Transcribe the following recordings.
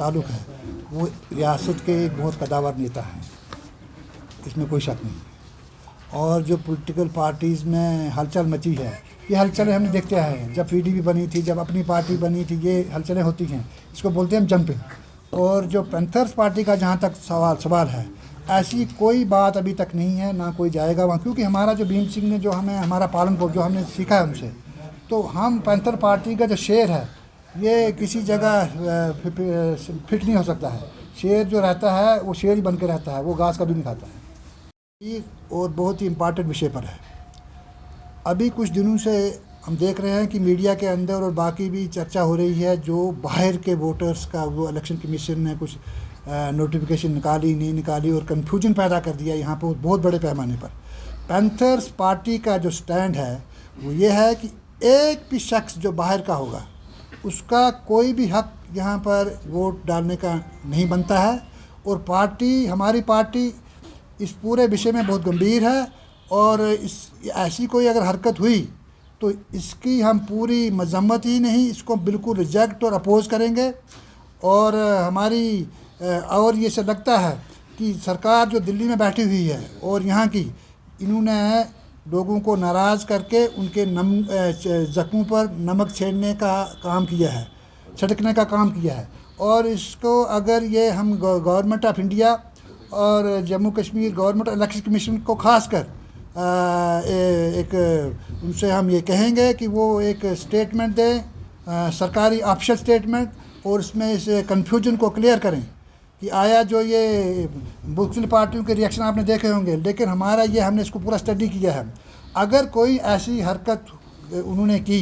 ताल्लुक़ है वो रियासत के एक बहुत कदावर नेता हैं, इसमें कोई शक नहीं। और जो पॉलिटिकल पार्टीज़ में हलचल मची है, ये हलचलें हमने देखते हैं, जब पीडीपी बनी थी, जब अपनी पार्टी बनी थी, ये हलचलें होती हैं, इसको बोलते हैं हम जंपिंग। और जो पैंथर्स पार्टी का जहाँ तक सवाल है, ऐसी कोई बात अभी तक नहीं है, ना कोई जाएगा वहाँ, क्योंकि हमारा जो भीम सिंह ने जो हमें हमारा पालन पोषण जो हमने सीखा है उनसे, तो हम पैंथर पार्टी का जो शेर है ये किसी जगह फिट नहीं हो सकता है। शेर जो रहता है वो शेर ही बन के रहता है, वो घास कभी नहीं खाता है। और बहुत ही इम्पॉर्टेंट विषय पर है, अभी कुछ दिनों से हम देख रहे हैं कि मीडिया के अंदर और बाकी भी चर्चा हो रही है, जो बाहर के वोटर्स का वो इलेक्शन कमीशन ने कुछ नोटिफिकेशन निकाली नहीं निकाली और कन्फ्यूजन पैदा कर दिया यहाँ पर बहुत बड़े पैमाने पर। पैंथर्स पार्टी का जो स्टैंड है वो ये है कि एक भी शख्स जो बाहर का होगा उसका कोई भी हक यहाँ पर वोट डालने का नहीं बनता है। और पार्टी, हमारी पार्टी इस पूरे विषय में बहुत गंभीर है, और ऐसी कोई अगर हरकत हुई तो इसकी हम पूरी मजम्मत ही नहीं, इसको बिल्कुल रिजेक्ट और अपोज करेंगे। और हमारी और ये से लगता है कि सरकार जो दिल्ली में बैठी हुई है और यहाँ की, इन्होंने लोगों को नाराज़ करके उनके ज़ख्मों पर नमक छेड़ने का काम किया है, छिड़कने का काम किया है। और इसको अगर ये हम गवर्नमेंट ऑफ इंडिया और Jammu Kashmir government election commission को खासकर एक उनसे हम ये कहेंगे कि वो एक स्टेटमेंट दें, सरकारी ऑफिशियल स्टेटमेंट, और इसमें इस कन्फ्यूजन को क्लियर करें कि आया जो ये मुख्तलिफ पार्टियों के रिएक्शन आपने देखे होंगे, लेकिन हमारा ये हमने इसको पूरा स्टडी किया है। अगर कोई ऐसी हरकत उन्होंने की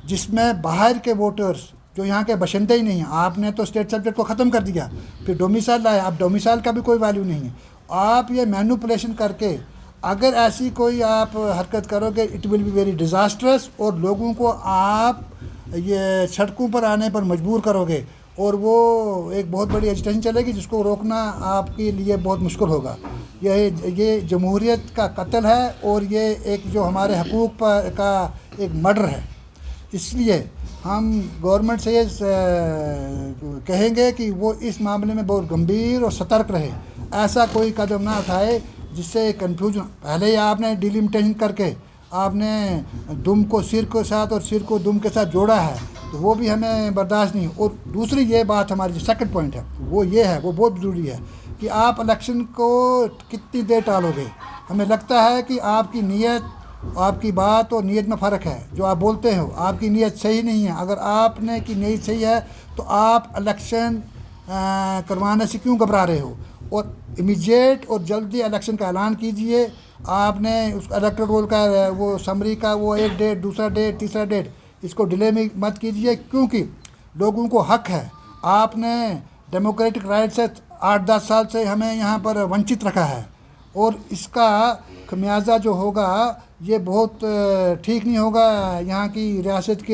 जिसमें बाहर के वोटर्स जो यहाँ के बशिंदे ही नहीं हैं, आपने तो स्टेट सब्जेक्ट को ख़त्म कर दिया, फिर डोमिसाइल लाया, अब डोमिसाइल का भी कोई वैल्यू नहीं है। आप ये मैनिपुलेशन करके अगर ऐसी कोई आप हरकत करोगे, it will be very disastrous, और लोगों को आप ये सड़कों पर आने पर मजबूर करोगे, और वो एक बहुत बड़ी एजिटेशन चलेगी जिसको रोकना आपके लिए बहुत मुश्किल होगा। ये जमहूरियत का कत्ल है, और ये एक जो हमारे हकूक़ पर का एक मर्डर है। इसलिए हम गवर्नमेंट से ये कहेंगे कि वो इस मामले में बहुत गंभीर और सतर्क रहे, ऐसा कोई कदम ना उठाए जिससे कन्फ्यूजन। पहले ही आपने डिलिमिटेशन करके आपने दुम को सिर के साथ और सिर को दुम के साथ जोड़ा है, तो वो भी हमें बर्दाश्त नहीं। और दूसरी ये बात, हमारी जो सेकंड पॉइंट है वो ये है, वो बहुत ज़रूरी है कि आप इलेक्शन को कितनी देर टालोगे। हमें लगता है कि आपकी नीयत, आपकी बात और नीयत में फ़र्क है। जो आप बोलते हो आपकी नीयत सही नहीं है, अगर आपने की नीयत सही है तो आप इलेक्शन करवाने से क्यों घबरा रहे हो, और इमीडिएट और जल्दी इलेक्शन का ऐलान कीजिए। आपने उस इलेक्टोरल रोल का वो समरी का वो एक डेट, दूसरा डेट, तीसरा डेट, इसको डिले में मत कीजिए, क्योंकि लोगों को हक है। आपने डेमोक्रेटिक राइट से 8-10 साल से हमें यहाँ पर वंचित रखा है, और इसका खमियाजा जो होगा ये बहुत ठीक नहीं होगा यहाँ की रियासत के